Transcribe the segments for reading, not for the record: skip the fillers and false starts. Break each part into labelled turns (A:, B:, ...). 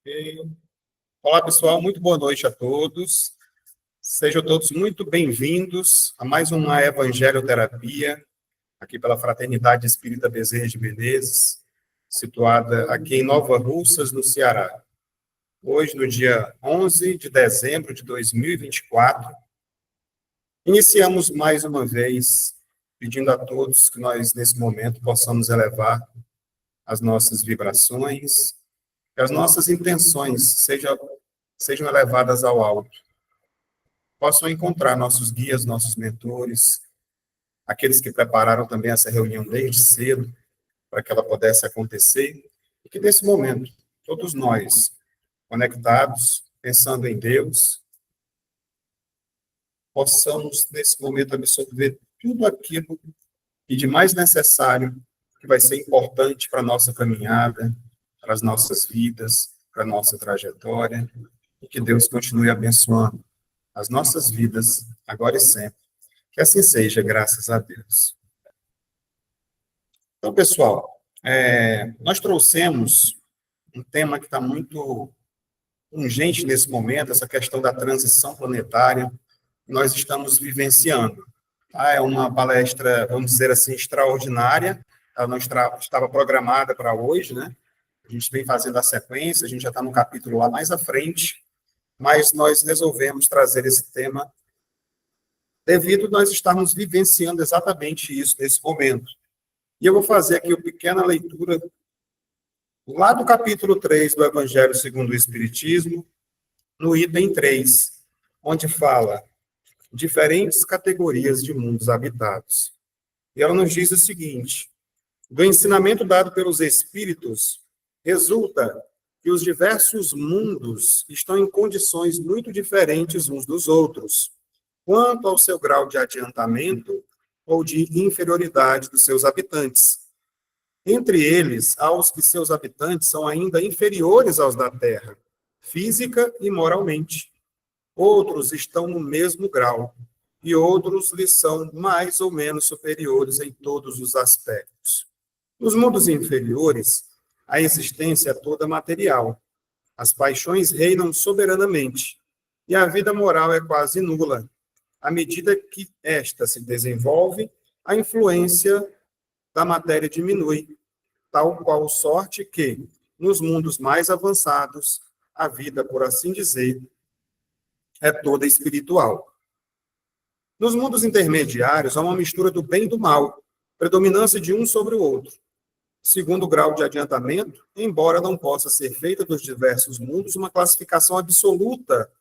A: Ok. Olá, pessoal, muito boa noite a todos. Sejam todos muito bem-vindos a mais uma Evangelioterapia, aqui pela Fraternidade Espírita Bezerra de Menezes, situada aqui em Nova Russas, no Ceará. Hoje, no dia 11 de dezembro de 2024, iniciamos mais uma vez, pedindo a todos que nós, nesse momento, possamos elevar as nossas vibrações, que as nossas intenções sejam elevadas ao alto, possam encontrar nossos guias, nossos mentores, aqueles que prepararam também essa reunião desde cedo, para que ela pudesse acontecer, e que nesse momento, todos nós, conectados, pensando em Deus, possamos, nesse momento, absorver tudo aquilo que de mais necessário, que vai ser importante para a nossa caminhada, para as nossas vidas, para a nossa trajetória, e que Deus continue abençoando as nossas vidas, agora e sempre. Que assim seja, graças a Deus. Então, pessoal, nós trouxemos um tema que está muito urgente nesse momento, essa questão da transição planetária, que nós estamos vivenciando. É uma palestra, vamos dizer assim, extraordinária, ela não estava programada para hoje, né? A gente vem fazendo a sequência, a gente já está no capítulo lá mais à frente, mas nós resolvemos trazer esse tema devido a nós estarmos vivenciando exatamente isso nesse momento. E eu vou fazer aqui uma pequena leitura lá do capítulo 3 do Evangelho segundo o Espiritismo, no item 3, onde fala diferentes categorias de mundos habitados. E ela nos diz o seguinte: do ensinamento dado pelos Espíritos, resulta que os diversos mundos estão em condições muito diferentes uns dos outros, quanto ao seu grau de adiantamento ou de inferioridade dos seus habitantes. Entre eles, há os que seus habitantes são ainda inferiores aos da Terra, física e moralmente. Outros estão no mesmo grau, e outros lhes são mais ou menos superiores em todos os aspectos. Nos mundos inferiores, a existência é toda material. As paixões reinam soberanamente, e a vida moral é quase nula. À medida que esta se desenvolve, a influência da matéria diminui, tal qual sorte que, nos mundos mais avançados, a vida, por assim dizer, é toda espiritual. Nos mundos intermediários, há uma mistura do bem e do mal, predominância de um sobre o outro. Segundo o grau de adiantamento, embora não possa ser feita dos diversos mundos uma classificação absoluta,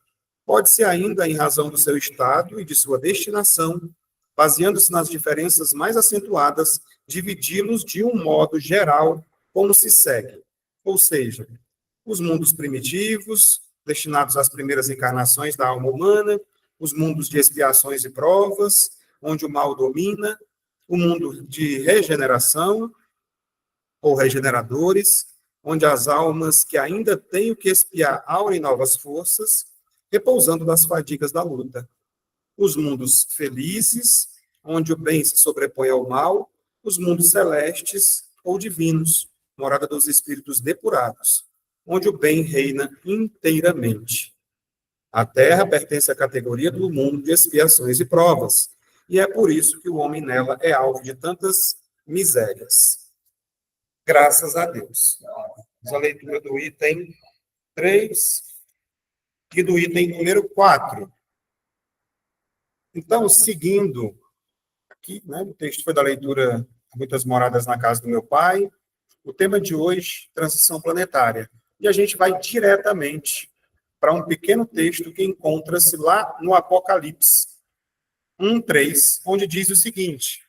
A: pode-se ainda, em razão do seu estado e de sua destinação, baseando-se nas diferenças mais acentuadas, dividi-los de um modo geral, como se segue. Ou seja, os mundos primitivos, destinados às primeiras encarnações da alma humana, os mundos de expiações e provas, onde o mal domina, o mundo de regeneração, ou regeneradores, onde as almas que ainda têm o que expiar aurem novas forças, repousando das fadigas da luta. Os mundos felizes, onde o bem se sobrepõe ao mal, os mundos celestes ou divinos, morada dos espíritos depurados, onde o bem reina inteiramente. A Terra pertence à categoria do mundo de expiações e provas, e é por isso que o homem nela é alvo de tantas misérias. Graças a Deus. Vamos à leitura do item 3 e do item número 4. Então, seguindo aqui, né, o texto foi da leitura Muitas Moradas na Casa do Meu Pai. O tema de hoje, transição planetária. E a gente vai diretamente para um pequeno texto que encontra-se lá no Apocalipse 1:3, onde diz o seguinte: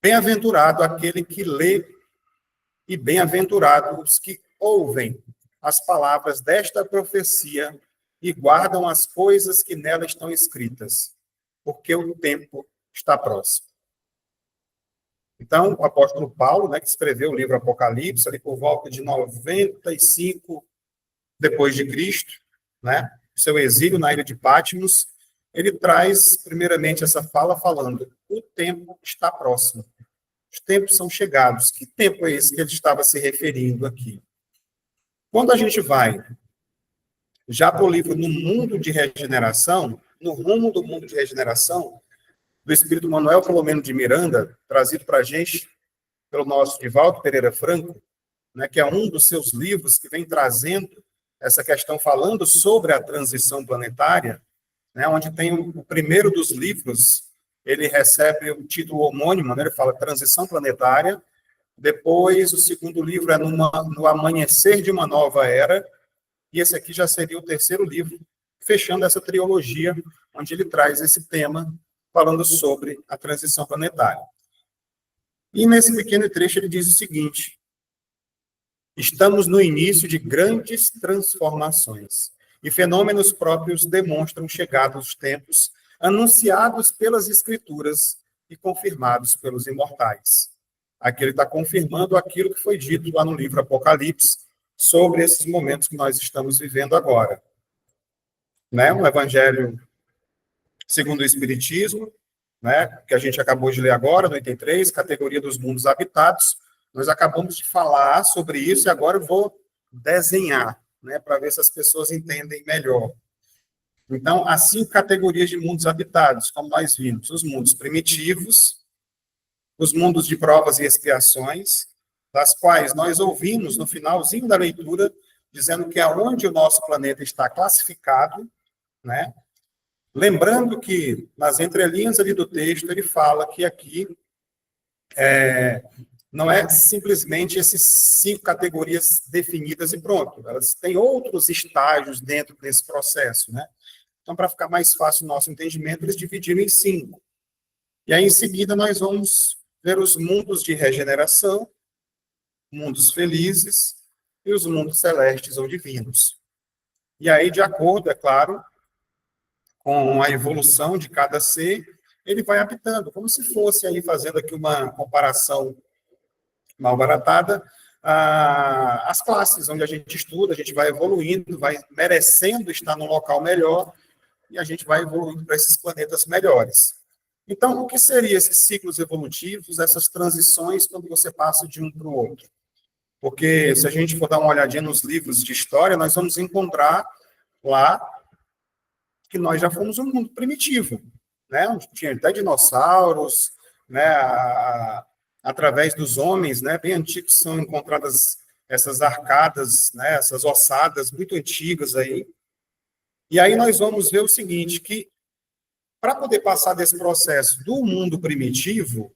A: bem-aventurado aquele que lê e bem-aventurados os que ouvem as palavras desta profecia e guardam as coisas que nela estão escritas, porque o tempo está próximo. Então, o apóstolo Paulo, né, que escreveu o livro Apocalipse, ali por volta de 95 depois de Cristo, né, seu exílio na ilha de Patmos, ele traz, primeiramente, essa fala falando: o tempo está próximo. Os tempos são chegados. Que tempo é esse que ele estava se referindo aqui? Quando a gente vai já para o livro No Mundo de Regeneração, no rumo do mundo de regeneração, do Espírito Manuel Filomeno de Miranda, trazido para a gente pelo nosso Divaldo Pereira Franco, né, que é um dos seus livros que vem trazendo essa questão, falando sobre a transição planetária, né, onde tem o primeiro dos livros, ele recebe o título homônimo, né, ele fala Transição Planetária. Depois, o segundo livro é No Amanhecer de uma Nova Era, e esse aqui já seria o terceiro livro, fechando essa trilogia, onde ele traz esse tema, falando sobre a transição planetária. E nesse pequeno trecho ele diz o seguinte: estamos no início de grandes transformações, e fenômenos próprios demonstram chegados os tempos anunciados pelas Escrituras e confirmados pelos imortais. Aqui ele está confirmando aquilo que foi dito lá no livro Apocalipse, sobre esses momentos que nós estamos vivendo agora. Né? Um evangelho segundo o Espiritismo, né? Que a gente acabou de ler agora, no item 3, categoria dos mundos habitados. Nós acabamos de falar sobre isso e agora eu vou desenhar, né? Para ver se as pessoas entendem melhor. Então, as 5 categorias de mundos habitados, como nós vimos: os mundos primitivos, os mundos de provas e expiações, das quais nós ouvimos no finalzinho da leitura, dizendo que é onde o nosso planeta está classificado, né? Lembrando que, nas entrelinhas ali do texto, ele fala que aqui não é simplesmente essas 5 categorias definidas e pronto. Elas têm outros estágios dentro desse processo, né? Então, para ficar mais fácil o nosso entendimento, eles dividiram em 5. E aí, em seguida, nós vamos ver os mundos de regeneração, mundos felizes e os mundos celestes ou divinos. E aí, de acordo, é claro, com a evolução de cada ser, ele vai habitando, como se fosse aí, fazendo aqui uma comparação mal baratada, as classes onde a gente estuda, a gente vai evoluindo, vai merecendo estar num local melhor, e a gente vai evoluindo para esses planetas melhores. Então, o que seriam esses ciclos evolutivos, essas transições, quando você passa de um para o outro? Porque, se a gente for dar uma olhadinha nos livros de história, nós vamos encontrar lá que nós já fomos um mundo primitivo, né? Tinha até dinossauros, né? Através dos homens, né? Bem antigos são encontradas essas arcadas, né? Essas ossadas muito antigas aí. E aí nós vamos ver o seguinte, que para poder passar desse processo do mundo primitivo,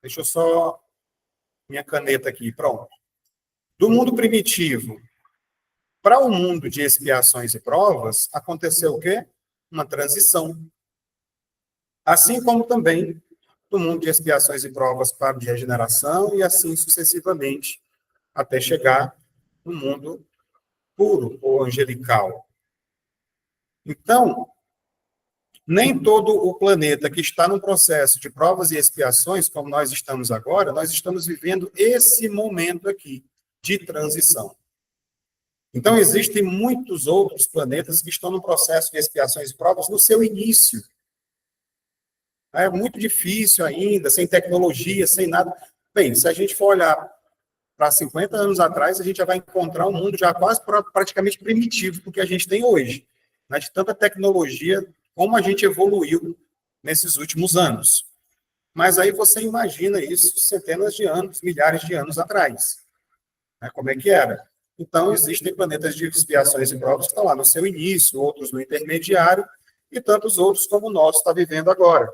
A: deixa eu só minha caneta aqui, pronto. Do mundo primitivo para o mundo de expiações e provas, aconteceu o quê? Uma transição. Assim como também do mundo de expiações e provas para o de regeneração, e assim sucessivamente, até chegar no mundo puro ou angelical. Então, nem todo o planeta que está no processo de provas e expiações, como nós estamos agora, nós estamos vivendo esse momento aqui de transição. Então, existem muitos outros planetas que estão no processo de expiações e provas no seu início. É muito difícil ainda, sem tecnologia, sem nada. Bem, se a gente for olhar para 50 anos atrás, a gente já vai encontrar um mundo já quase praticamente primitivo do que a gente tem hoje, né? De tanta tecnologia, como a gente evoluiu nesses últimos anos. Mas aí você imagina isso centenas de anos, milhares de anos atrás, né? Como é que era? Então, existem planetas de expiações e provas que estão lá no seu início, outros no intermediário, e tantos outros como o nosso está vivendo agora.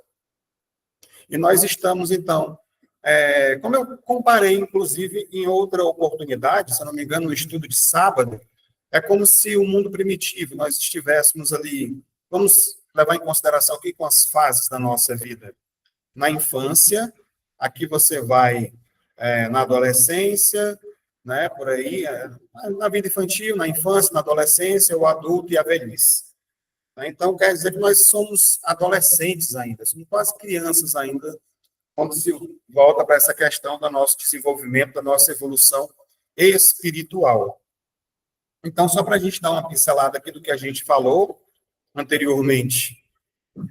A: E nós estamos, então, como eu comparei, inclusive, em outra oportunidade, se eu não me engano, no estudo de sábado, é como se o mundo primitivo, nós estivéssemos ali, vamos levar em consideração aqui com as fases da nossa vida. Na infância, aqui você vai na adolescência, né, por aí, na vida infantil, na infância, na adolescência, o adulto e a velhice. Então, quer dizer que nós somos adolescentes ainda, somos quase crianças ainda, quando se volta para essa questão do nosso desenvolvimento, da nossa evolução espiritual. Então, só para a gente dar uma pincelada aqui do que a gente falou anteriormente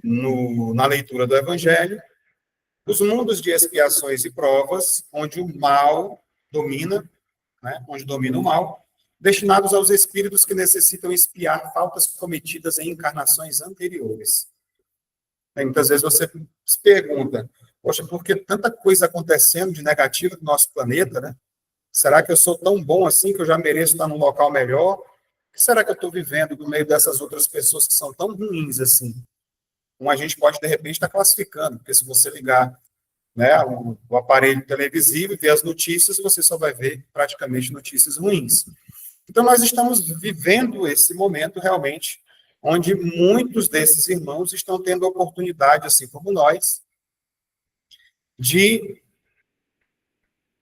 A: na leitura do Evangelho, os mundos de expiações e provas, onde o mal domina, né, onde domina o mal. destinados aos espíritos que necessitam expiar faltas cometidas em encarnações anteriores. E muitas vezes você se pergunta, poxa, por que tanta coisa acontecendo de negativo no nosso planeta, né? Será que eu sou tão bom assim que eu já mereço estar num local melhor? O que será que eu estou vivendo no meio dessas outras pessoas que são tão ruins assim? A gente pode, de repente, estar classificando, porque se você ligar, né, o aparelho televisivo e ver as notícias, você só vai ver praticamente notícias ruins. Então, nós estamos vivendo esse momento realmente, onde muitos desses irmãos estão tendo a oportunidade, assim como nós,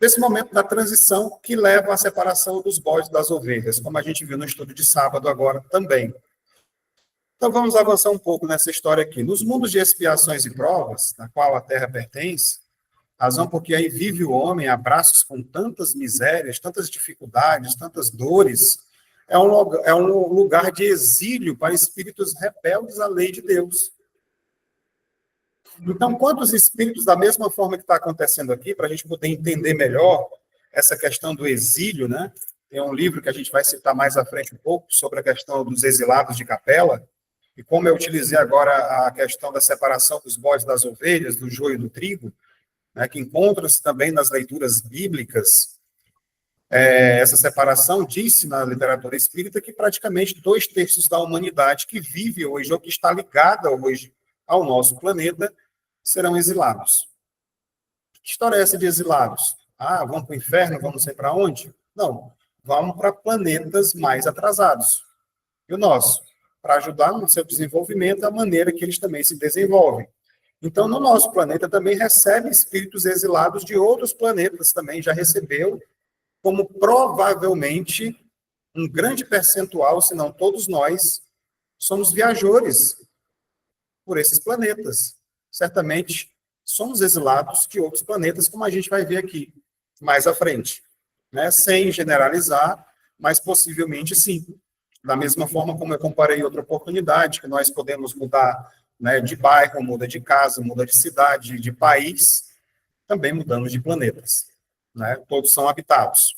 A: desse momento da transição que leva à separação dos bodes das ovelhas, como a gente viu no estudo de sábado agora também. Então, vamos avançar um pouco nessa história aqui. Nos mundos de expiações e provas, na qual a Terra pertence, razão porque aí vive o homem a braços com tantas misérias, tantas dificuldades, tantas dores, é um lugar de exílio para espíritos rebeldes à lei de Deus. Então, quantos espíritos, da mesma forma que está acontecendo aqui, para a gente poder entender melhor essa questão do exílio, né? Tem um livro que a gente vai citar mais à frente um pouco sobre a questão dos exilados de capela, e como eu utilizei agora a questão da separação dos bodes das ovelhas, do joio e do trigo, né, que encontra-se também nas leituras bíblicas, essa separação disse na literatura espírita que praticamente 2/3 da humanidade que vive hoje, ou que está ligada hoje ao nosso planeta, serão exilados. Que história é essa de exilados? Ah, vamos para o inferno, vamos sei para onde? Não, vamos para planetas mais atrasados. E o nosso? Para ajudar no seu desenvolvimento, da maneira que eles também se desenvolvem. Então, no nosso planeta também recebe espíritos exilados de outros planetas, também já recebeu, como provavelmente um grande percentual, se não todos nós, somos viajores por esses planetas. Certamente somos exilados de outros planetas, como a gente vai ver aqui mais à frente, né? Sem generalizar, mas possivelmente sim. Da mesma forma como eu comparei outra oportunidade, que nós podemos mudar, né, de bairro, muda de casa, muda de cidade, de país, também mudamos de planetas, né? Todos são habitados.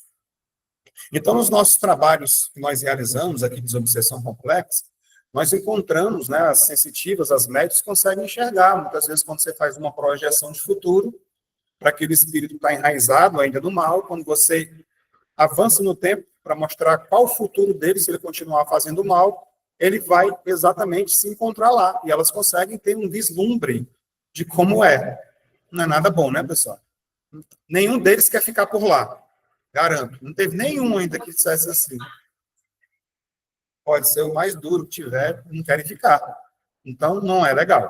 A: Então, nos nossos trabalhos que nós realizamos aqui de desobsessão complexa, nós encontramos, né, as sensitivas, as médias conseguem enxergar, muitas vezes, quando você faz uma projeção de futuro, para aquele espírito que está enraizado ainda no mal, quando você avança no tempo para mostrar qual o futuro dele, se ele continuar fazendo mal, ele vai exatamente se encontrar lá, e elas conseguem ter um vislumbre de como é. Não é nada bom, né, pessoal? Nenhum deles quer ficar por lá, garanto. Não teve nenhum ainda que dissesse assim. Pode ser o mais duro que tiver, não querem ficar. Então, não é legal,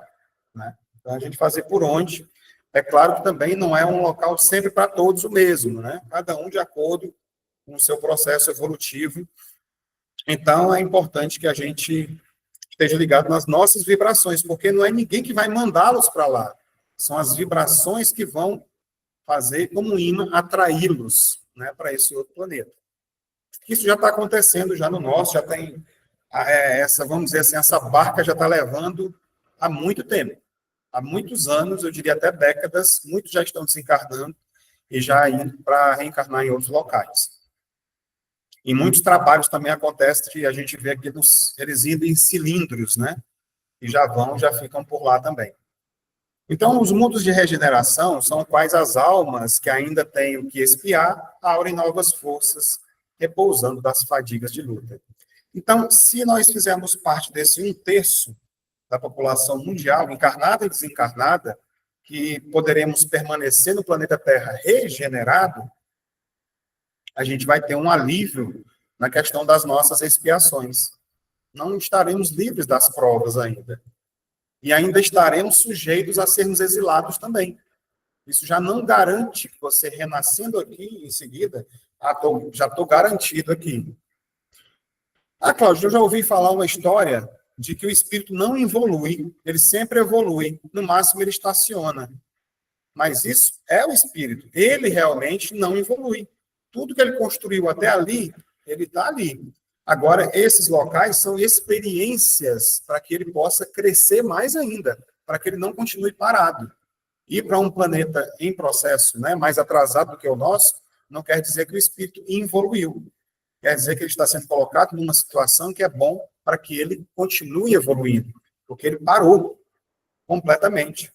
A: né? Então, a gente fazer por onde. É claro que também não é um local sempre para todos o mesmo, né? Cada um de acordo com o seu processo evolutivo. Então, é importante que a gente esteja ligado nas nossas vibrações, porque não é ninguém que vai mandá-los para lá. São as vibrações que vão fazer como um imã atraí-los, né, para esse outro planeta. Isso já está acontecendo já no nosso, já tem essa, vamos dizer assim, essa barca já está levando há muito tempo. Há muitos anos, eu diria até décadas, muitos já estão desencarnando e já indo para reencarnar em outros locais. Em muitos trabalhos também acontece que a gente vê aqui eles indo em cilindros, né? E já ficam por lá também. Então, os mundos de regeneração são quais as almas que ainda têm o que expiar, aurem novas forças, repousando das fadigas de luta. Então, se nós fizermos parte desse 1/3 da população mundial, encarnada e desencarnada, que poderemos permanecer no planeta Terra regenerado, a gente vai ter um alívio na questão das nossas expiações. Não estaremos livres das provas ainda. E ainda estaremos sujeitos a sermos exilados também. Isso já não garante que você, renascendo aqui em seguida, já estou garantido aqui. Ah, Cláudio, eu já ouvi falar uma história de que o espírito não evolui, ele sempre evolui, no máximo ele estaciona. Mas isso é o espírito, ele realmente não evolui. Tudo que ele construiu até ali, ele está ali. Agora, esses locais são experiências para que ele possa crescer mais ainda, para que ele não continue parado. Ir para um planeta em processo, né, mais atrasado do que o nosso, não quer dizer que o espírito evoluiu. quer dizer que ele está sendo colocado numa situação que é bom para que ele continue evoluindo, porque ele parou completamente,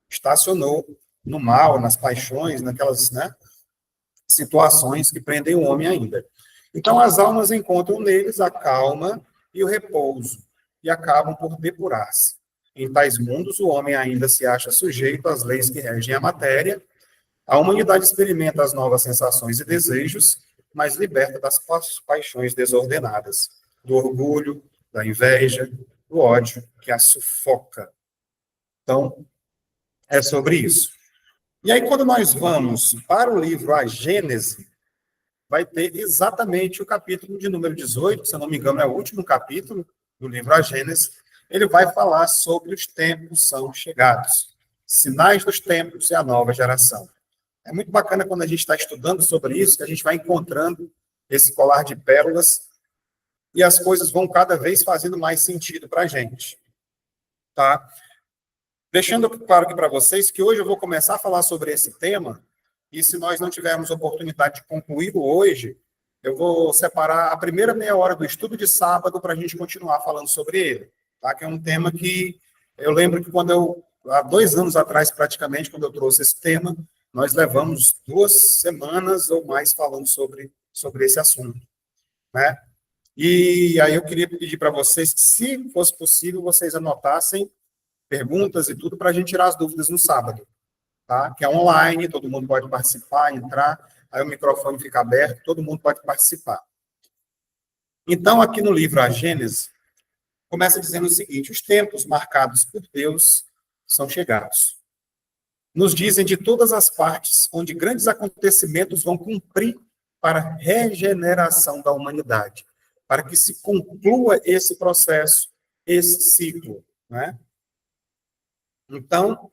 A: estacionou no mal, nas paixões, naquelas, né, situações que prendem o homem ainda. Então, as almas encontram neles a calma e o repouso, e acabam por depurar-se. Em tais mundos, o homem ainda se acha sujeito às leis que regem a matéria, a humanidade experimenta as novas sensações e desejos, mas liberta das paixões desordenadas, do orgulho, da inveja, do ódio, que a sufoca. Então, é sobre isso. E aí, quando nós vamos para o livro A Gênese, vai ter exatamente o capítulo de número 18, se eu não me engano, é o último capítulo do livro A Gênese. Ele vai falar sobre os tempos são chegados, sinais dos tempos e a nova geração. É muito bacana quando a gente está estudando sobre isso, que a gente vai encontrando esse colar de pérolas e as coisas vão cada vez fazendo mais sentido para a gente. Tá? Deixando claro aqui para vocês que hoje eu vou começar a falar sobre esse tema, e se nós não tivermos oportunidade de concluí-lo hoje, eu vou separar a primeira meia hora do estudo de sábado para a gente continuar falando sobre ele, tá? Que é um tema que eu lembro que há 2 anos atrás, praticamente, quando eu trouxe esse tema, nós levamos 2 semanas ou mais falando sobre esse assunto, né? E aí eu queria pedir para vocês que, se fosse possível, vocês anotassem perguntas e tudo para a gente tirar as dúvidas no sábado, tá? Que é online, todo mundo pode participar, entrar, aí o microfone fica aberto, todo mundo pode participar. Então, aqui no livro A Gênese, começa dizendo o seguinte: os tempos marcados por Deus são chegados. Nos dizem de todas as partes, onde grandes acontecimentos vão cumprir para a regeneração da humanidade, para que se conclua esse processo, esse ciclo, né? Então,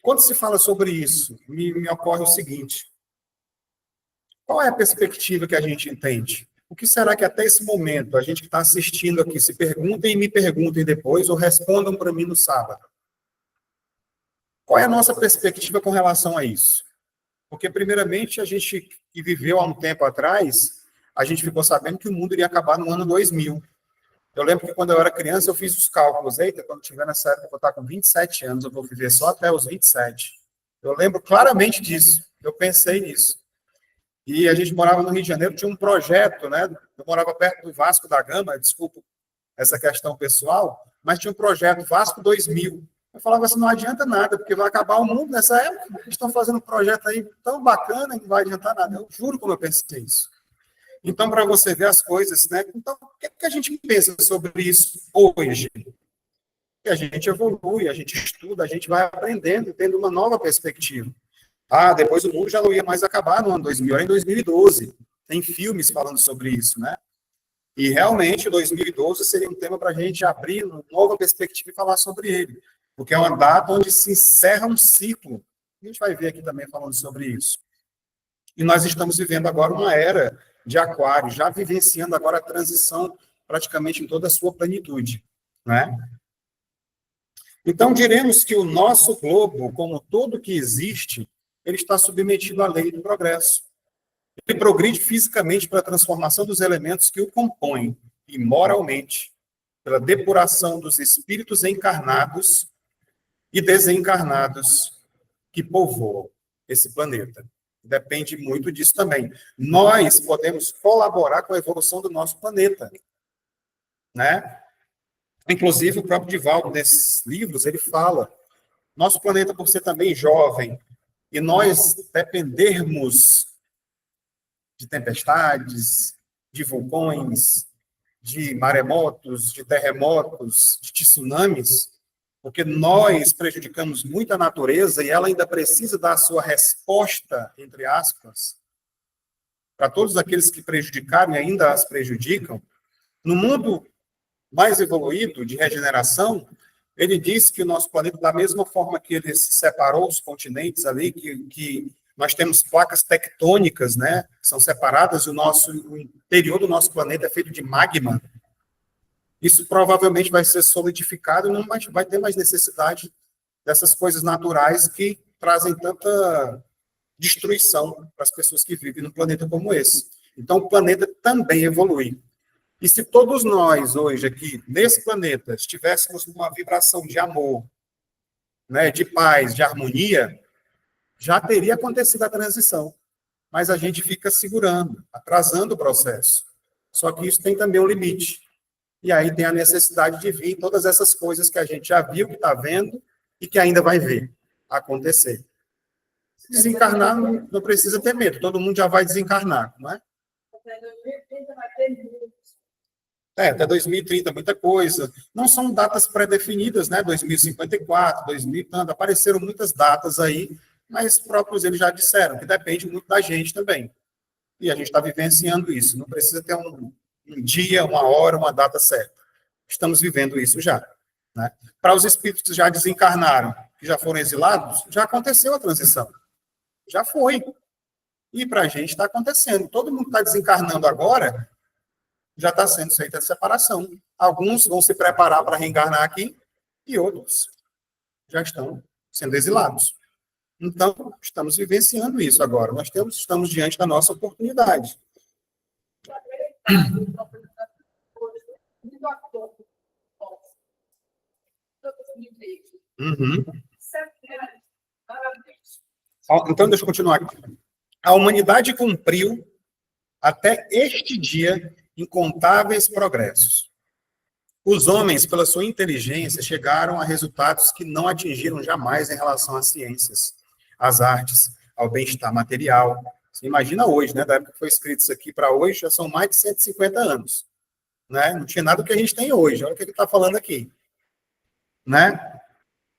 A: quando se fala sobre isso, me ocorre o seguinte: qual é a perspectiva que a gente entende? O que será que até esse momento a gente que está assistindo aqui se perguntem e me perguntem depois, ou respondam para mim no sábado? Qual é a nossa perspectiva com relação a isso? Porque, primeiramente, a gente que viveu há um tempo atrás, a gente ficou sabendo que o mundo iria acabar no ano 2000. Eu lembro que quando eu era criança, eu fiz os cálculos. Eita, quando tiver nessa época, eu vou estar com 27 anos, eu vou viver só até os 27. Eu lembro claramente disso. Eu pensei nisso. E a gente morava no Rio de Janeiro, tinha um projeto, né? Eu morava perto do Vasco da Gama, desculpa essa questão pessoal, mas tinha um projeto Vasco 2000. Eu falava assim, não adianta nada, porque vai acabar o mundo nessa época. Eles estão fazendo um projeto aí tão bacana que não vai adiantar nada. Eu juro como eu pensei isso. Então, para você ver as coisas, né? Então, o que a gente pensa sobre isso hoje? Que a gente evolui, a gente estuda, a gente vai aprendendo, tendo uma nova perspectiva. Depois o mundo já não ia mais acabar no ano 2000, era em 2012. Tem filmes falando sobre isso, né? E realmente, 2012 seria um tema para a gente abrir uma nova perspectiva e falar sobre ele. Porque é uma data onde se encerra um ciclo. A gente vai ver aqui também falando sobre isso. E nós estamos vivendo agora uma era de Aquário, já vivenciando agora a transição praticamente em toda a sua plenitude, né? Então, diremos que o nosso globo, como tudo que existe, ele está submetido à lei do progresso. Ele progride fisicamente pela transformação dos elementos que o compõem, e moralmente, pela depuração dos espíritos encarnados e desencarnados que povoam esse planeta. Depende muito disso também. Nós podemos colaborar com a evolução do nosso planeta, né? Inclusive, o próprio Divaldo, nesses livros, ele fala, nosso planeta, por ser também jovem, e nós dependermos de tempestades, de vulcões, de maremotos, de terremotos, de tsunamis, porque nós prejudicamos muito a natureza e ela ainda precisa dar a sua resposta, entre aspas, para todos aqueles que prejudicaram e ainda as prejudicam. No mundo mais evoluído de regeneração, ele diz que o nosso planeta, da mesma forma que ele separou os continentes ali, que nós temos placas tectônicas, né, que são separadas, o interior do nosso planeta é feito de magma. Isso provavelmente vai ser solidificado e não vai ter mais necessidade dessas coisas naturais que trazem tanta destruição para as pessoas que vivem num planeta como esse. Então, o planeta também evolui. E se todos nós, hoje, aqui, nesse planeta, estivéssemos numa vibração de amor, né, de paz, de harmonia, já teria acontecido a transição. Mas a gente fica segurando, atrasando o processo. Só que isso tem também um limite. E aí tem a necessidade de vir todas essas coisas que a gente já viu, que está vendo, e que ainda vai ver acontecer. Se desencarnar, não precisa ter medo, todo mundo já vai desencarnar, não é? Até 2030, muita coisa. Não são datas pré-definidas, né? 2054, 2000, apareceram muitas datas aí, mas próprios eles já disseram que depende muito da gente também. E a gente está vivenciando isso. Não precisa ter um dia, uma hora, uma data certa. Estamos vivendo isso já. Né? Para os espíritos que já desencarnaram, que já foram exilados, já aconteceu a transição. Já foi. E para a gente está acontecendo. Todo mundo está desencarnando agora, já está sendo feita a separação. Alguns vão se preparar para reencarnar aqui e outros já estão sendo exilados. Então, estamos vivenciando isso agora. Nós estamos diante da nossa oportunidade. Uhum. Então, deixa eu continuar aqui. A humanidade cumpriu, até este dia, incontáveis progressos. Os homens, pela sua inteligência, chegaram a resultados que não atingiram jamais em relação às ciências, às artes, ao bem-estar material. Você imagina hoje, né? Da época que foi escrito isso aqui para hoje, já são mais de 150 anos. Né? Não tinha nada do que a gente tem hoje. Olha o que ele está falando aqui. Né?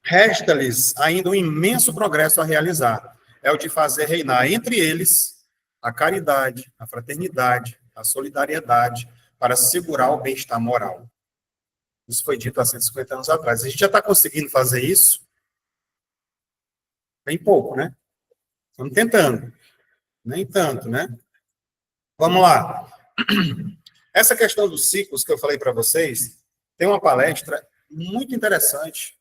A: Resta-lhes ainda um imenso progresso a realizar. É o de fazer reinar entre eles a caridade, a fraternidade, a solidariedade, para assegurar o bem-estar moral. Isso foi dito há 150 anos atrás. A gente já está conseguindo fazer isso? Bem pouco, né? Estamos tentando. Nem tanto, né? Vamos lá. Essa questão dos ciclos que eu falei para vocês, tem uma palestra muito interessante.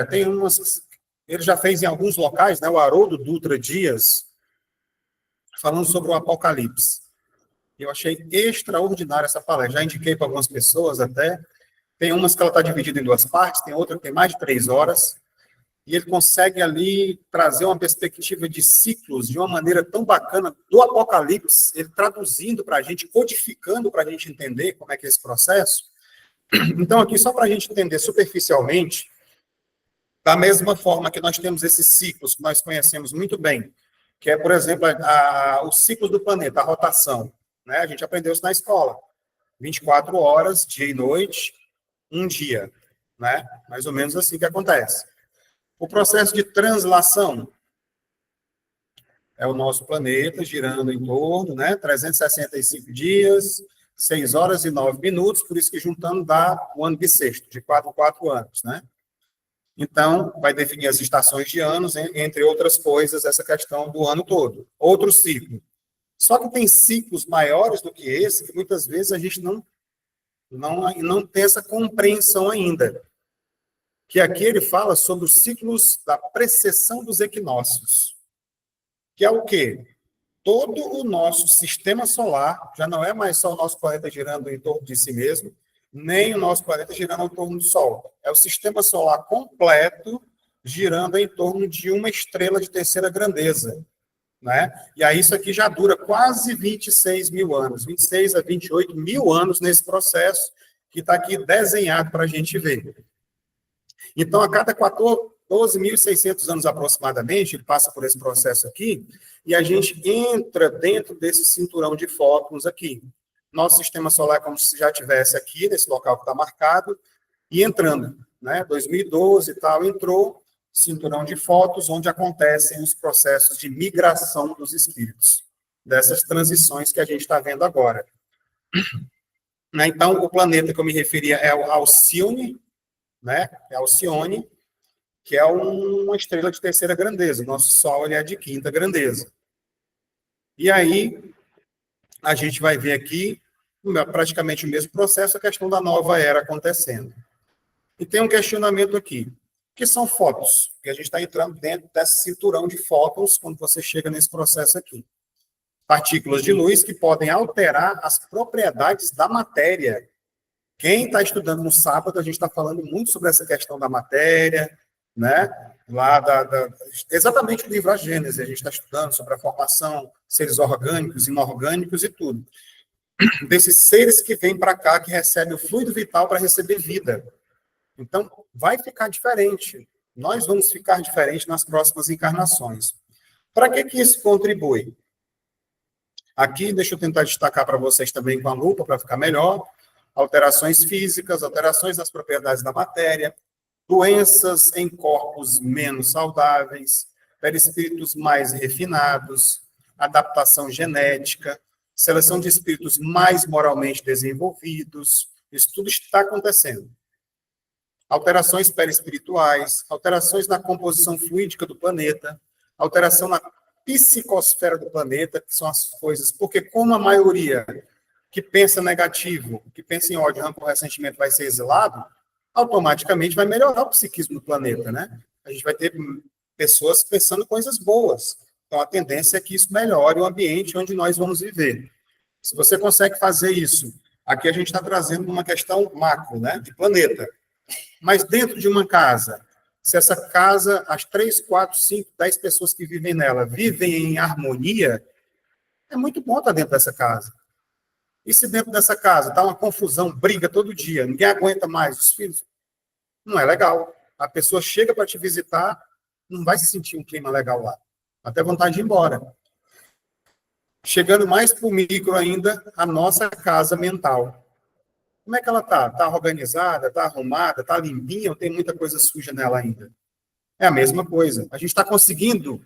A: Tem umas... Ele já fez em alguns locais, né? O Haroldo Dutra Dias, falando sobre o Apocalipse. Eu achei extraordinária essa palestra. Já indiquei para algumas pessoas até. Tem umas que ela está dividida em duas partes, tem outra que tem mais de 3 horas. E ele consegue ali trazer uma perspectiva de ciclos de uma maneira tão bacana do Apocalipse, ele traduzindo para a gente, codificando para a gente entender como é que é esse processo. Então, aqui, só para a gente entender superficialmente, da mesma forma que nós temos esses ciclos que nós conhecemos muito bem, que é, por exemplo, o ciclo do planeta, a rotação. Né? A gente aprendeu isso na escola. 24 horas, dia e noite, um dia. Né? Mais ou menos assim que acontece. O processo de translação é o nosso planeta girando em torno, né? 365 dias, 6 horas e 9 minutos, por isso que juntando dá o ano bissexto, de 4 em 4 anos, né? Então, vai definir as estações de anos, entre outras coisas, essa questão do ano todo. Outro ciclo. Só que tem ciclos maiores do que esse, que muitas vezes a gente não tem essa compreensão ainda. Que aqui ele fala sobre os ciclos da precessão dos equinócios. Que é o quê? Todo o nosso sistema solar, já não é mais só o nosso planeta girando em torno de si mesmo, nem o nosso planeta girando em torno do Sol. É o sistema solar completo girando em torno de uma estrela de terceira grandeza. Né? E aí isso aqui já dura quase 26 mil anos, 26 a 28 mil anos nesse processo, que está aqui desenhado para a gente ver. Então, a cada 12.600 anos aproximadamente, ele passa por esse processo aqui, e a gente entra dentro desse cinturão de fótons aqui. Nosso sistema solar é como se já estivesse aqui, nesse local que está marcado, e entrando. Né? 2012 e tal, entrou cinturão de fótons, onde acontecem os processos de migração dos espíritos, dessas transições que a gente está vendo agora. Então, o planeta que eu me referia é o Alcione, né? É Alcione, que é uma estrela de terceira grandeza. O nosso Sol ele é de quinta grandeza. E aí, a gente vai ver aqui, praticamente o mesmo processo, a questão da nova era acontecendo. E tem um questionamento aqui, que são fótons, que a gente está entrando dentro desse cinturão de fótons quando você chega nesse processo aqui. Partículas de luz que podem alterar as propriedades da matéria. Quem está estudando no sábado, a gente está falando muito sobre essa questão da matéria, né? Lá exatamente o livro A Gênese, a gente está estudando sobre a formação, seres orgânicos, inorgânicos e tudo. Desses seres que vêm para cá, que recebem o fluido vital para receber vida. Então, vai ficar diferente. Nós vamos ficar diferente nas próximas encarnações. Para que isso contribui? Aqui, deixa eu tentar destacar para vocês também com a lupa, para ficar melhor. Alterações físicas, alterações nas propriedades da matéria, doenças em corpos menos saudáveis, perispíritos mais refinados, adaptação genética, seleção de espíritos mais moralmente desenvolvidos. Isso tudo está acontecendo. Alterações perispirituais, alterações na composição fluídica do planeta, alteração na psicosfera do planeta, que são as coisas, porque como a maioria que pensa negativo, que pensa em ódio, rancor, ressentimento vai ser exilado, automaticamente vai melhorar o psiquismo do planeta, né? A gente vai ter pessoas pensando coisas boas. Então, a tendência é que isso melhore o ambiente onde nós vamos viver. Se você consegue fazer isso, aqui a gente está trazendo uma questão macro, né, de planeta. Mas dentro de uma casa, se essa casa, as 3, 4, 5, 10 pessoas que vivem nela vivem em harmonia, é muito bom estar dentro dessa casa. E se dentro dessa casa está uma confusão, briga todo dia, ninguém aguenta mais, os filhos, não é legal. A pessoa chega para te visitar, não vai se sentir um clima legal lá. Até vontade de ir embora. Chegando mais para o micro ainda, a nossa casa mental. Como é que ela está? Está organizada? Está arrumada? Está limpinha? Ou tem muita coisa suja nela ainda? É a mesma coisa. A gente está conseguindo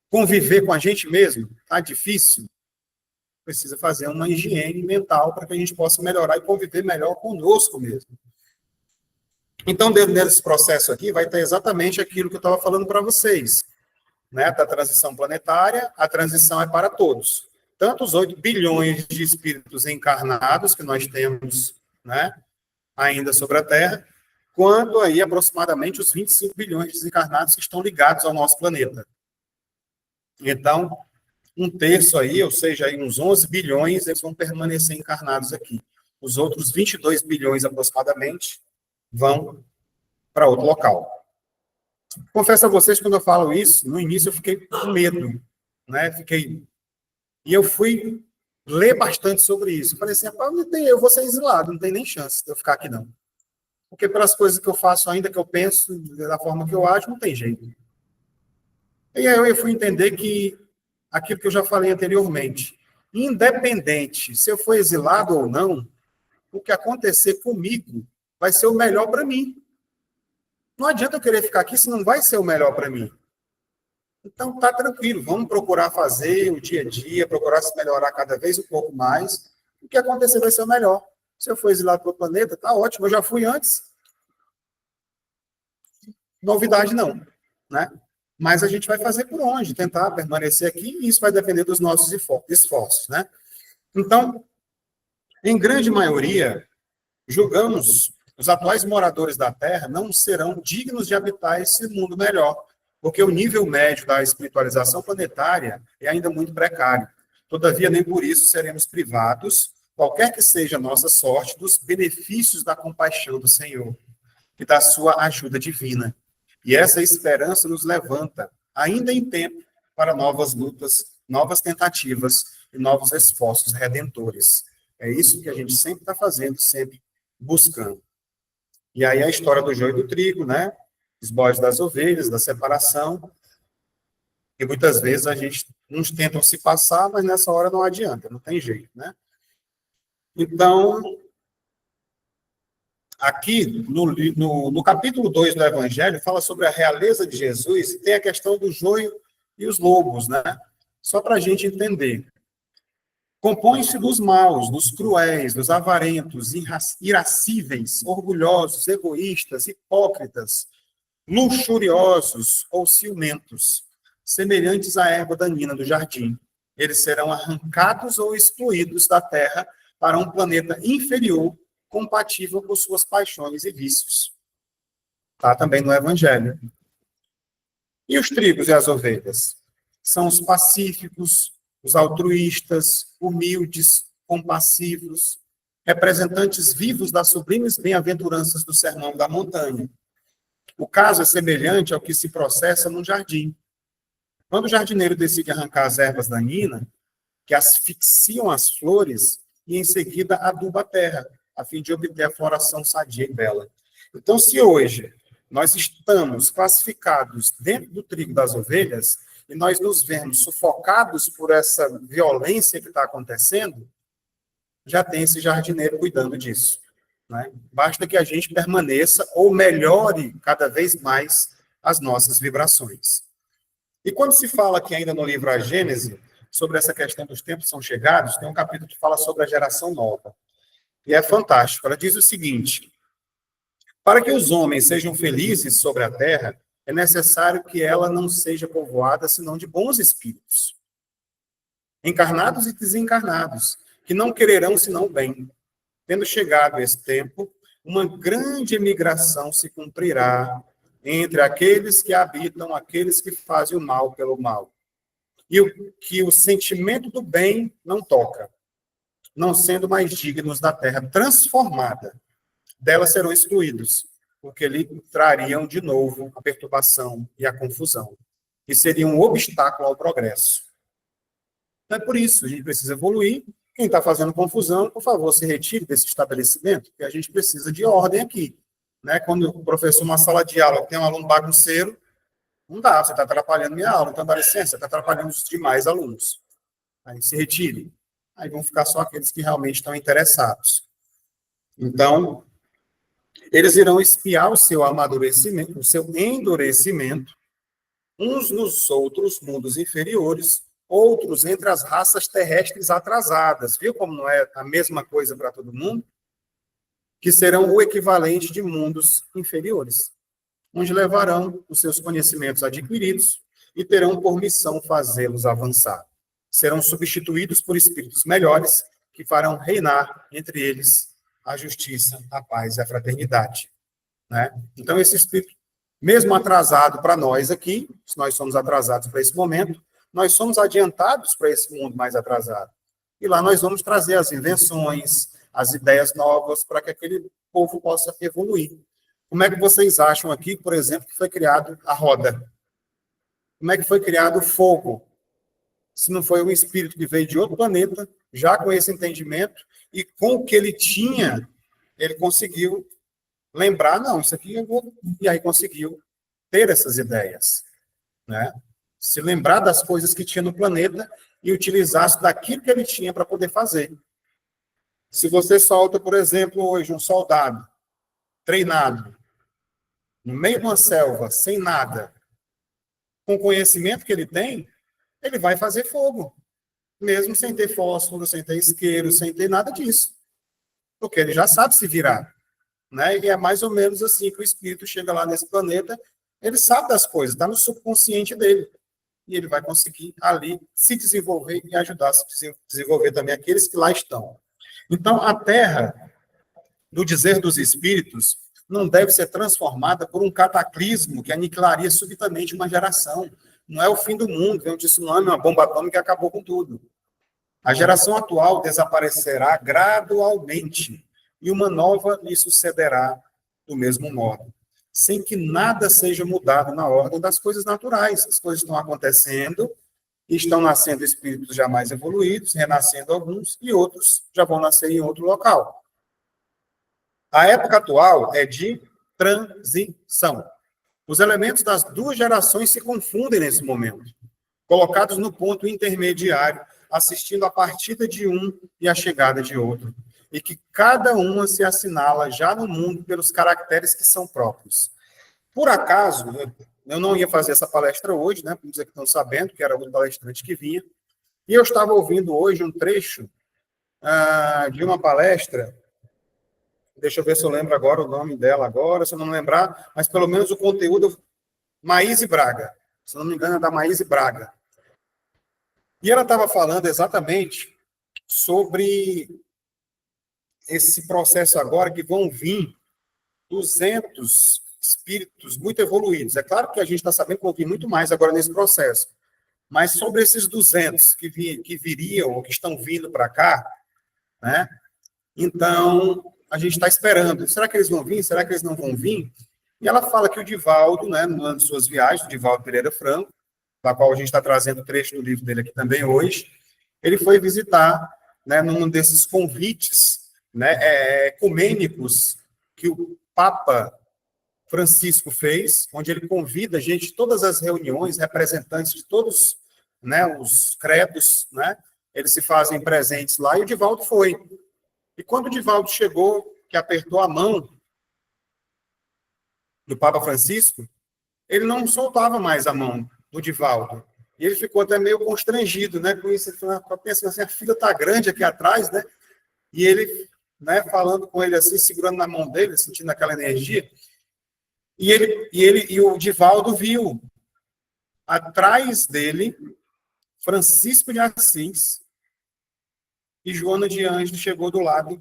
A: conviver com a gente mesmo? Está difícil? Precisa fazer uma higiene mental para que a gente possa melhorar e conviver melhor conosco mesmo. Então, dentro desse processo aqui, vai ter exatamente aquilo que eu estava falando para vocês, né? Da transição planetária, a transição é para todos. Tanto os 8 bilhões de espíritos encarnados que nós temos, né, ainda sobre a Terra, quanto aí aproximadamente os 25 bilhões de desencarnados que estão ligados ao nosso planeta. Então, um terço aí, ou seja, aí uns 11 bilhões, eles vão permanecer encarnados aqui. Os outros 22 bilhões, aproximadamente, vão para outro local. Confesso a vocês, quando eu falo isso, no início eu fiquei com medo, né? E eu fui ler bastante sobre isso. Falei assim, eu vou ser exilado, não tem nem chance de eu ficar aqui, não. Porque pelas coisas que eu faço ainda, que eu penso, da forma que eu acho, não tem jeito. E aí eu fui entender que aquilo que eu já falei anteriormente, independente se eu for exilado ou não, o que acontecer comigo vai ser o melhor para mim. Não adianta eu querer ficar aqui se não vai ser o melhor para mim. Então, tá tranquilo, vamos procurar fazer o dia a dia, procurar se melhorar cada vez um pouco mais. O que acontecer vai ser o melhor. Se eu for exilado para o planeta, tá ótimo, eu já fui antes. Novidade não, né? Mas a gente vai fazer por onde? Tentar permanecer aqui, e isso vai depender dos nossos esforços, né? Então, em grande maioria, julgamos os atuais moradores da Terra não serão dignos de habitar esse mundo melhor, porque o nível médio da espiritualização planetária é ainda muito precário. Todavia, nem por isso seremos privados, qualquer que seja a nossa sorte, dos benefícios da compaixão do Senhor e da sua ajuda divina. E essa esperança nos levanta, ainda em tempo, para novas lutas, novas tentativas e novos esforços redentores. É isso que a gente sempre está fazendo, sempre buscando. E aí a história do joio e do trigo, né? Os bodes das ovelhas, da separação. E muitas vezes uns tentam se passar, mas nessa hora não adianta, não tem jeito, né? Então, aqui, no capítulo 2 do Evangelho, fala sobre a realeza de Jesus, e tem a questão do joio e os lobos, né? Só para a gente entender. Compõe-se dos maus, dos cruéis, dos avarentos, irascíveis, orgulhosos, egoístas, hipócritas, luxuriosos ou ciumentos, semelhantes à erva daninha do jardim. Eles serão arrancados ou excluídos da terra para um planeta inferior, compatível com suas paixões e vícios. Está também no Evangelho. E os trigos e as ovelhas? São os pacíficos, os altruístas, humildes, compassivos, representantes vivos das sublimes bem-aventuranças do Sermão da Montanha. O caso é semelhante ao que se processa num jardim. Quando o jardineiro decide arrancar as ervas daninhas, que asfixiam as flores, e em seguida aduba a terra, a fim de obter a floração sadia e bela. Então, se hoje nós estamos classificados dentro do trigo das ovelhas, e nós nos vemos sufocados por essa violência que está acontecendo, já tem esse jardineiro cuidando disso. Né? Basta que a gente permaneça ou melhore cada vez mais as nossas vibrações. E quando se fala aqui ainda no livro A Gênese, sobre essa questão dos tempos são chegados, tem um capítulo que fala sobre a geração nova. E é fantástico. Ela diz o seguinte: para que os homens sejam felizes sobre a terra, é necessário que ela não seja povoada senão de bons espíritos, encarnados e desencarnados, que não quererão senão o bem. Tendo chegado esse tempo, uma grande emigração se cumprirá entre aqueles que habitam, aqueles que fazem o mal pelo mal. E que o sentimento do bem não toca, não sendo mais dignos da terra transformada. Dela serão excluídos, porque lhe trariam de novo a perturbação e a confusão, e seriam um obstáculo ao progresso. Então, é por isso, a gente precisa evoluir. Quem está fazendo confusão, por favor, se retire desse estabelecimento, porque a gente precisa de ordem aqui. Né? Quando o professor, numa sala de aula, tem um aluno bagunceiro, não dá, você está atrapalhando minha aula, então dá licença, você está atrapalhando os demais alunos. Aí se retire. Aí vão ficar só aqueles que realmente estão interessados. Então, eles irão espiar o seu amadurecimento, o seu endurecimento, uns nos outros mundos inferiores, outros entre as raças terrestres atrasadas. Viu como não é a mesma coisa para todo mundo? Que serão o equivalente de mundos inferiores, onde levarão os seus conhecimentos adquiridos e terão por missão fazê-los avançar. Serão substituídos por espíritos melhores que farão reinar entre eles a justiça, a paz e a fraternidade. Né? Então, esse espírito, mesmo atrasado para nós aqui, se nós somos atrasados para esse momento, nós somos adiantados para esse mundo mais atrasado. E lá nós vamos trazer as invenções, as ideias novas, para que aquele povo possa evoluir. Como é que vocês acham aqui, por exemplo, que foi criado a roda? Como é que foi criado o fogo? Se não foi um espírito que veio de outro planeta, já com esse entendimento, e com o que ele tinha, ele conseguiu lembrar, não, isso aqui eu vou... E aí conseguiu ter essas ideias. Né? Se lembrar das coisas que tinha no planeta e utilizar daquilo que ele tinha para poder fazer. Se você solta, por exemplo, hoje um soldado treinado, no meio de uma selva, sem nada, com o conhecimento que ele tem, ele vai fazer fogo, mesmo sem ter fósforo, sem ter isqueiro, sem ter nada disso. Porque ele já sabe se virar. Né? E é mais ou menos assim que o espírito chega lá nesse planeta, ele sabe das coisas, está no subconsciente dele. E ele vai conseguir ali se desenvolver e ajudar a se desenvolver também aqueles que lá estão. Então, a Terra, no dizer dos espíritos, não deve ser transformada por um cataclismo que aniquilaria subitamente uma geração. Não é o fim do mundo, vem um tsunami, uma bomba atômica que acabou com tudo. A geração atual desaparecerá gradualmente e uma nova lhe sucederá do mesmo modo, sem que nada seja mudado na ordem das coisas naturais. As coisas estão acontecendo, estão nascendo espíritos jamais evoluídos, renascendo alguns, e outros já vão nascer em outro local. A época atual é de transição. Os elementos das duas gerações se confundem nesse momento, colocados no ponto intermediário, assistindo a partida de um e a chegada de outro, e que cada uma se assinala já no mundo pelos caracteres que são próprios. Por acaso, eu não ia fazer essa palestra hoje, né, para dizer que estão sabendo, que era o palestrante que vinha, e eu estava ouvindo hoje um trecho de uma palestra. Deixa eu ver se eu lembro agora o nome dela agora, se eu não lembrar, mas pelo menos o conteúdo, Maíse Braga. Se não me engano, é da Maíse Braga. E ela estava falando exatamente sobre esse processo agora que vão vir 200 espíritos muito evoluídos. É claro que a gente está sabendo que vão vir muito mais agora nesse processo. Mas sobre esses 200 que viriam ou que estão vindo para cá, né? Então, a gente está esperando. Será que eles vão vir? Será que eles não vão vir? E ela fala que o Divaldo, né, numa de suas viagens, o Divaldo Pereira Franco, da qual a gente está trazendo trecho do livro dele aqui também hoje, ele foi visitar, né, num desses convites, né, ecumênicos que o Papa Francisco fez, onde ele convida a gente, todas as reuniões, representantes de todos, né, os credos, né, eles se fazem presentes lá, e o Divaldo foi. E quando o Divaldo chegou, que apertou a mão do Papa Francisco, ele não soltava mais a mão do Divaldo. E ele ficou até meio constrangido, né, com isso. Ele falou, pensa assim, a filha está grande aqui atrás, né, e ele, né, falando com ele assim, segurando na mão dele, sentindo aquela energia. E o Divaldo viu atrás dele Francisco de Assis, e Joana de Ângeles chegou do lado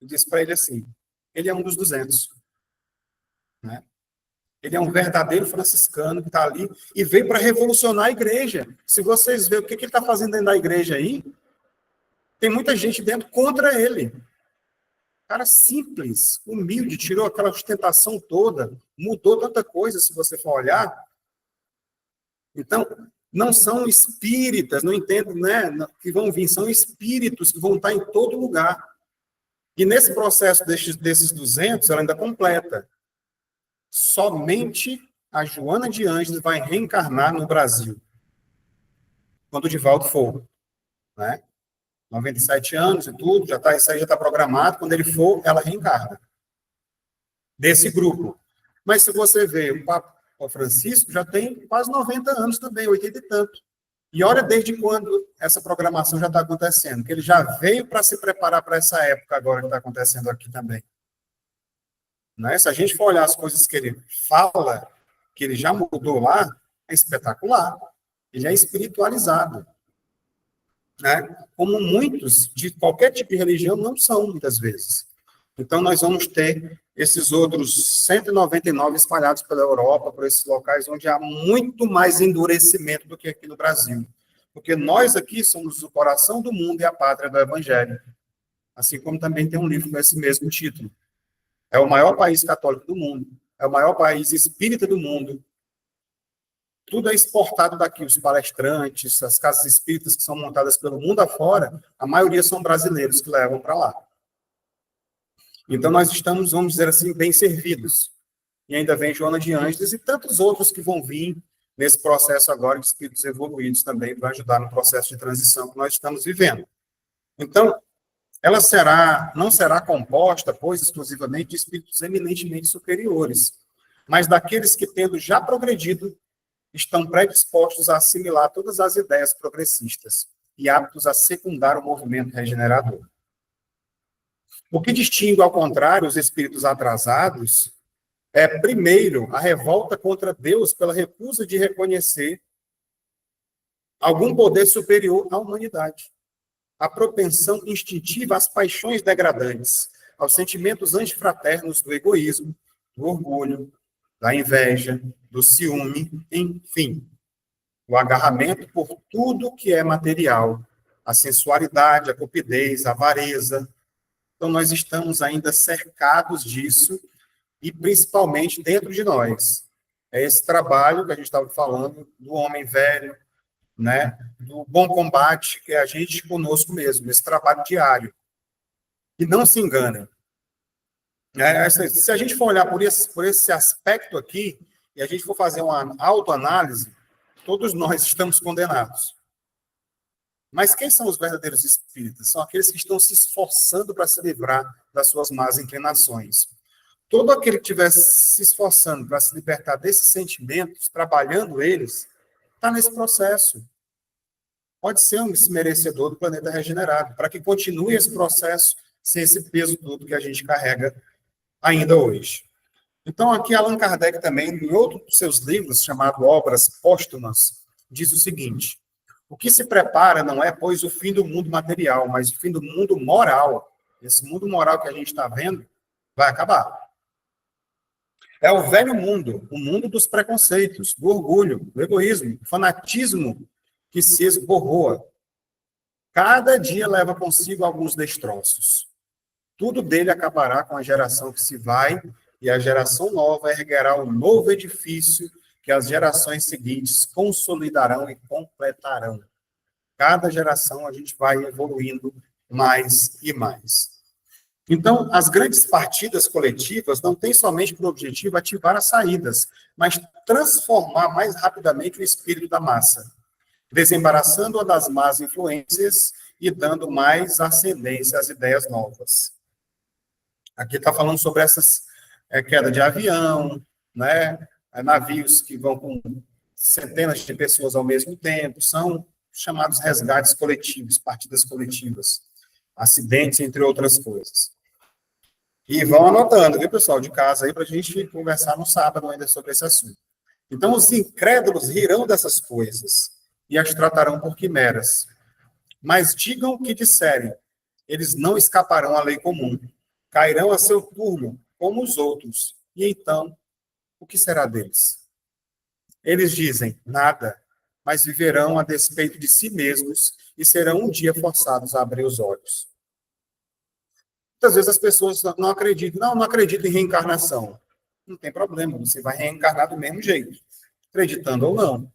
A: e disse para ele assim, ele é um dos 200. Né? Ele é um verdadeiro franciscano que está ali e veio para revolucionar a igreja. Se vocês verem o que ele está fazendo dentro da igreja aí, tem muita gente dentro contra ele. Cara simples, humilde, tirou aquela ostentação toda, mudou tanta coisa, se você for olhar. Então, não são espíritas, não entendo, né, que vão vir, são espíritos que vão estar em todo lugar. E nesse processo desses 200, ela ainda completa. Somente a Joana de Ângeles vai reencarnar no Brasil, quando o Divaldo for, né? 97 anos e tudo, isso aí já está programado, quando ele for, ela reencarna. Desse grupo. Mas se você vê, o Papa Francisco já tem quase 90 anos também, 80 e tanto. E olha desde quando essa programação já está acontecendo, que ele já veio para se preparar para essa época agora que está acontecendo aqui também. Né? Se a gente for olhar as coisas que ele fala, que ele já mudou lá, é espetacular. Ele é espiritualizado. Né? Como muitos de qualquer tipo de religião não são, muitas vezes. Então, nós vamos ter esses outros 199 espalhados pela Europa, por esses locais onde há muito mais endurecimento do que aqui no Brasil. Porque nós aqui somos o coração do mundo e a pátria do Evangelho. Assim como também tem um livro com esse mesmo título. É o maior país católico do mundo, é o maior país espírita do mundo. Tudo é exportado daqui, os palestrantes, as casas espíritas que são montadas pelo mundo afora, a maioria são brasileiros que levam para lá. Então, nós estamos, vamos dizer assim, bem servidos. E ainda vem Joana de Ângeles e tantos outros que vão vir nesse processo agora de espíritos evoluídos também para ajudar no processo de transição que nós estamos vivendo. Então, ela não será composta, pois, exclusivamente de espíritos eminentemente superiores, mas daqueles que, tendo já progredido, estão predispostos a assimilar todas as ideias progressistas e aptos a secundar o movimento regenerador. O que distingue, ao contrário, os espíritos atrasados é, primeiro, a revolta contra Deus pela recusa de reconhecer algum poder superior à humanidade. A propensão instintiva às paixões degradantes, aos sentimentos antifraternos do egoísmo, do orgulho, da inveja, do ciúme, enfim. O agarramento por tudo que é material, a sensualidade, a cupidez, a avareza. Então, nós estamos ainda cercados disso, e principalmente dentro de nós. É esse trabalho que a gente estava falando do homem velho, né? Do bom combate, que é a gente conosco mesmo, esse trabalho diário. E não se enganem. Se a gente for olhar por esse aspecto aqui, e a gente for fazer uma autoanálise, todos nós estamos condenados. Mas quem são os verdadeiros espíritas? São aqueles que estão se esforçando para se livrar das suas más inclinações. Todo aquele que estiver se esforçando para se libertar desses sentimentos, trabalhando eles, está nesse processo. Pode ser um merecedor do planeta regenerado, para que continue esse processo sem esse peso todo que a gente carrega ainda hoje. Então, aqui Allan Kardec também, em outro dos seus livros, chamado Obras Póstumas, diz o seguinte: o que se prepara não é, pois, o fim do mundo material, mas o fim do mundo moral. Esse mundo moral que a gente está vendo vai acabar. É o velho mundo, o mundo dos preconceitos, do orgulho, do egoísmo, do fanatismo que se esborroa. Cada dia leva consigo alguns destroços. Tudo dele acabará com a geração que se vai, e a geração nova erguerá um novo edifício que as gerações seguintes consolidarão e completarão. Cada geração a gente vai evoluindo mais e mais. Então, as grandes partidas coletivas não têm somente por objetivo ativar as saídas, mas transformar mais rapidamente o espírito da massa, desembaraçando-a das más influências e dando mais ascendência às ideias novas. Aqui está falando sobre essas queda de avião, né? Navios que vão com centenas de pessoas ao mesmo tempo, são chamados resgates coletivos, partidas coletivas, acidentes, entre outras coisas. E vão anotando, viu, pessoal, de casa aí, para a gente conversar no sábado ainda sobre esse assunto. Então, os incrédulos rirão dessas coisas e as tratarão por quimeras. Mas digam o que disserem, eles não escaparão à lei comum, cairão a seu turno, como os outros. E então, o que será deles? Eles dizem, nada, mas viverão a despeito de si mesmos e serão um dia forçados a abrir os olhos. Muitas vezes as pessoas não acreditam, não acreditam em reencarnação. Não tem problema, você vai reencarnar do mesmo jeito, acreditando ou não.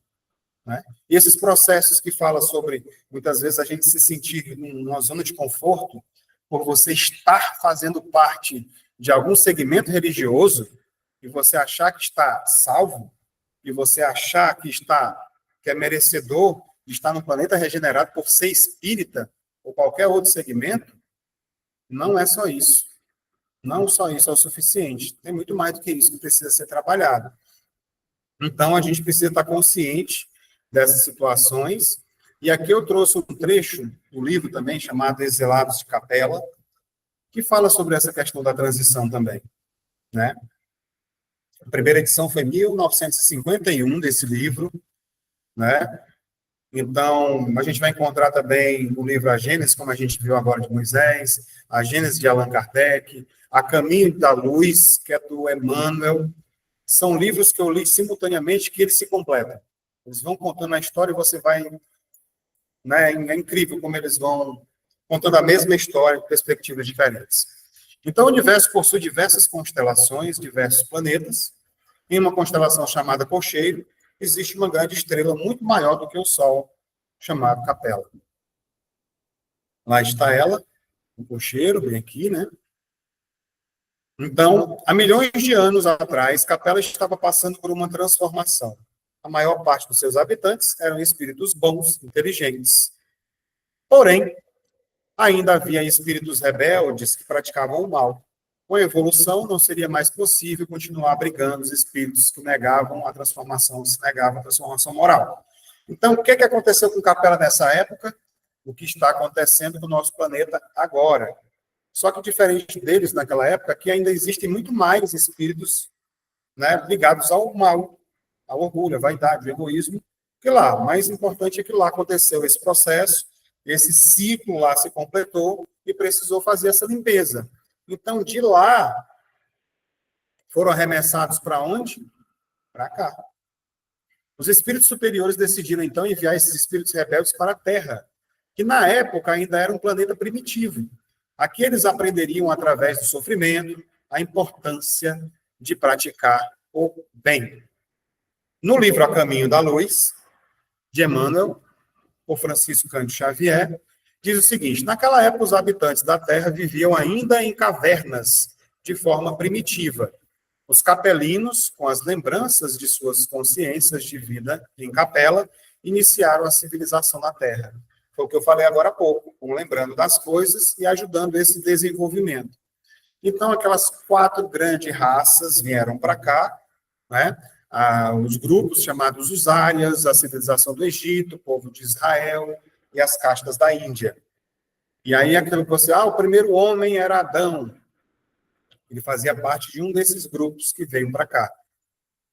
A: Né? E esses processos que falam sobre, muitas vezes, a gente se sentir numa zona de conforto, por você estar fazendo parte de algum segmento religioso, e você achar que está salvo, e você achar que é merecedor de estar num planeta regenerado por ser espírita, ou qualquer outro segmento, não é só isso. Não só isso é o suficiente. Tem muito mais do que isso que precisa ser trabalhado. Então, a gente precisa estar consciente dessas situações. E aqui eu trouxe um trecho do livro também, chamado Exilados de Capela, que fala sobre essa questão da transição também. Né? A primeira edição foi em 1951 desse livro, né? Então, a gente vai encontrar também no livro A Gênese, como a gente viu agora de Moisés, A Gênese de Allan Kardec, A Caminho da Luz, que é do Emmanuel. São livros que eu li simultaneamente, que eles se completam. Eles vão contando a história e você vai... Né, é incrível como eles vão contando a mesma história com perspectivas diferentes. Então, o universo possui diversas constelações, diversos planetas. Em uma constelação chamada Cocheiro, existe uma grande estrela muito maior do que o Sol, chamada Capela. Lá está ela, o Cocheiro, bem aqui, né? Então, há milhões de anos atrás, Capela estava passando por uma transformação. A maior parte dos seus habitantes eram espíritos bons, inteligentes. Porém, ainda havia espíritos rebeldes que praticavam o mal. Com a evolução, não seria mais possível continuar abrigando os espíritos que negavam a transformação, se negavam a transformação moral. Então, o que aconteceu com Capela nessa época? O que está acontecendo com o nosso planeta agora. Só que, diferente deles naquela época, que ainda existem muito mais espíritos, né, ligados ao mal, ao orgulho, à vaidade, ao egoísmo, que lá. O mais importante é que lá aconteceu esse processo, esse ciclo lá se completou e precisou fazer essa limpeza. Então, de lá, foram arremessados para onde? Para cá. Os espíritos superiores decidiram, então, enviar esses espíritos rebeldes para a Terra, que na época ainda era um planeta primitivo. Aqui eles aprenderiam, através do sofrimento, a importância de praticar o bem. No livro A Caminho da Luz, de Emmanuel, por Francisco Cândido Xavier, diz o seguinte: naquela época os habitantes da Terra viviam ainda em cavernas, de forma primitiva. Os capelinos, com as lembranças de suas consciências de vida em capela, iniciaram a civilização na Terra. Foi o que eu falei agora há pouco, lembrando das coisas e ajudando esse desenvolvimento. Então, aquelas 4 grandes raças vieram para cá, né? Os grupos chamados os Árias, a civilização do Egito, o povo de Israel e as castas da Índia. E aí aquilo que você, o primeiro homem era Adão. Ele fazia parte de um desses grupos que veio para cá.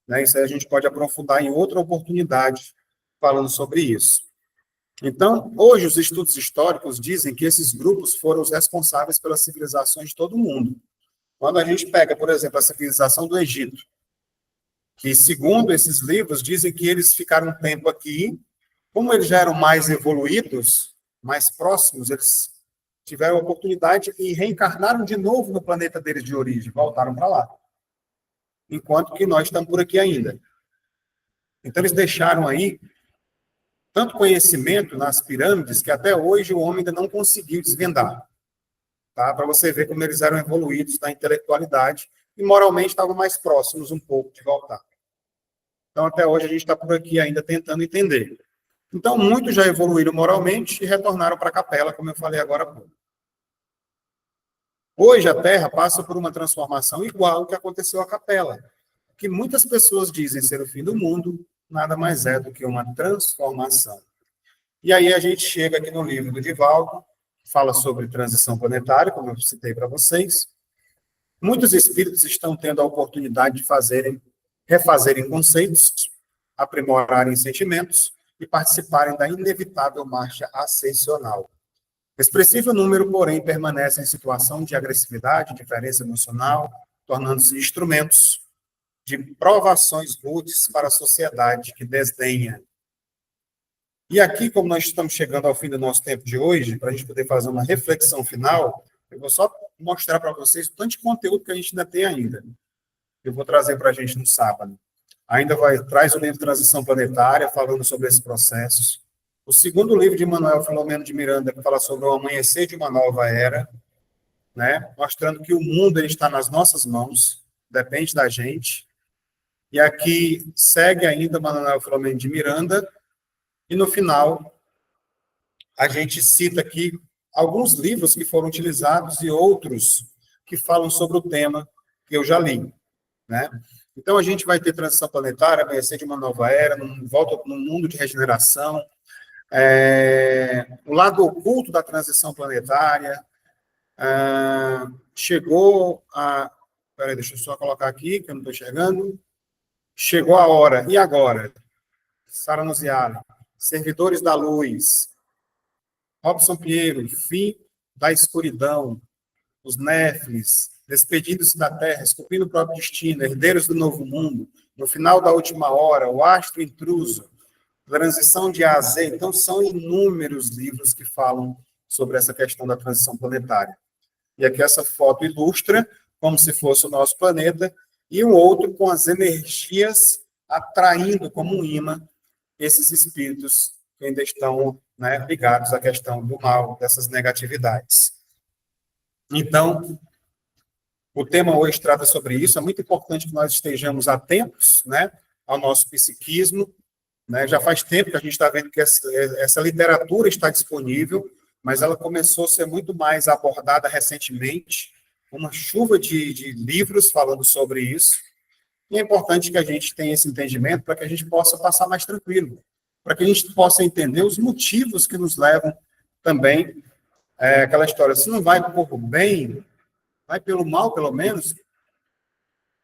A: Né? Isso aí a gente pode aprofundar em outra oportunidade falando sobre isso. Então, hoje os estudos históricos dizem que esses grupos foram os responsáveis pelas civilizações de todo o mundo. Quando a gente pega, por exemplo, a civilização do Egito, que, segundo esses livros, dizem que eles ficaram um tempo aqui, como eles já eram mais evoluídos, mais próximos, eles tiveram a oportunidade e reencarnaram de novo no planeta deles de origem, voltaram para lá. Enquanto que nós estamos por aqui ainda. Então, eles deixaram aí tanto conhecimento nas pirâmides que até hoje o homem ainda não conseguiu desvendar. Tá? Para você ver como eles eram evoluídos na intelectualidade e moralmente estavam mais próximos um pouco de voltar. Então, até hoje, a gente está por aqui ainda tentando entender. Então, muitos já evoluíram moralmente e retornaram para a capela, como eu falei agora há pouco. Hoje, a Terra passa por uma transformação igual ao que aconteceu à capela, que muitas pessoas dizem ser o fim do mundo, nada mais é do que uma transformação. E aí a gente chega aqui no livro do Divaldo, fala sobre transição planetária, como eu citei para vocês. Muitos espíritos estão tendo a oportunidade de refazerem conceitos, aprimorarem sentimentos e participarem da inevitável marcha ascensional. Expressivo número, porém, permanece em situação de agressividade, diferença emocional, tornando-se instrumentos de provações rudes para a sociedade que desdenha. E aqui, como nós estamos chegando ao fim do nosso tempo de hoje, para a gente poder fazer uma reflexão final, eu vou só mostrar para vocês o tanto de conteúdo que a gente ainda tem ainda. Eu vou trazer para a gente no sábado. Traz o livro Transição Planetária, falando sobre esses processos. O segundo livro de Manuel Filomeno de Miranda, que fala sobre o amanhecer de uma nova era, né? Mostrando que o mundo ele está nas nossas mãos, depende da gente. E aqui segue ainda Manuel Filomeno de Miranda, e no final a gente cita aqui alguns livros que foram utilizados e outros que falam sobre o tema que eu já li, né? Então, a gente vai ter transição planetária, amanhecer de uma nova era, volta no mundo de regeneração, o lado oculto da transição planetária, chegou a... Peraí, deixa eu só colocar aqui, que eu não estou enxergando. Chegou a hora. E agora? Sara Nuziale, Servidores da Luz, Robson Pinheiro, Fim da Escuridão, os Néfilis, Despedindo-se da Terra, Esculpindo o Próprio Destino, Herdeiros do Novo Mundo, No Final da Última Hora, O Astro Intruso, Transição de A a Z. Então, são inúmeros livros que falam sobre essa questão da transição planetária. E aqui essa foto ilustra como se fosse o nosso planeta, e o outro com as energias atraindo como um imã esses espíritos que ainda estão, né, ligados à questão do mal, dessas negatividades. Então, o tema hoje trata sobre isso. É muito importante que nós estejamos atentos, né, ao nosso psiquismo, né? Já faz tempo que a gente está vendo que essa literatura está disponível, mas ela começou a ser muito mais abordada recentemente, uma chuva de livros falando sobre isso. E é importante que a gente tenha esse entendimento para que a gente possa passar mais tranquilo, para que a gente possa entender os motivos que nos levam também aquela história. Se não vai por bem, vai pelo mal, pelo menos.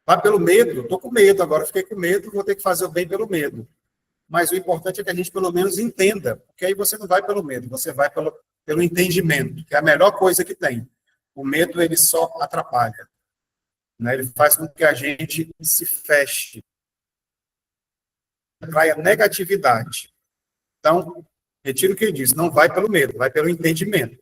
A: Vai pelo medo. Estou com medo, agora fiquei com medo, vou ter que fazer o bem pelo medo. Mas o importante é que a gente, pelo menos, entenda, porque aí você não vai pelo medo, você vai pelo entendimento, que é a melhor coisa que tem. O medo, ele só atrapalha, né? Ele faz com que a gente se feche, atrai a negatividade. Então, retiro o que ele diz, não vai pelo medo, vai pelo entendimento.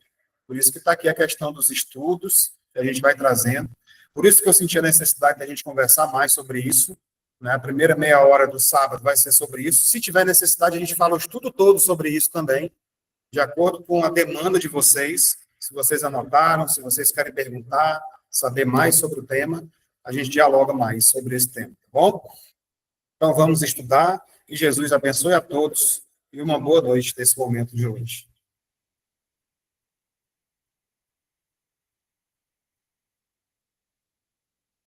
A: Por isso que está aqui a questão dos estudos, que a gente vai trazendo. Por isso que eu senti a necessidade de a gente conversar mais sobre isso, né? A primeira meia hora do sábado vai ser sobre isso. Se tiver necessidade, a gente fala o estudo todo sobre isso também, de acordo com a demanda de vocês. Se vocês anotaram, se vocês querem perguntar, saber mais sobre o tema, a gente dialoga mais sobre esse tema, tá bom? Então, vamos estudar. Que Jesus abençoe a todos e uma boa noite nesse momento de hoje.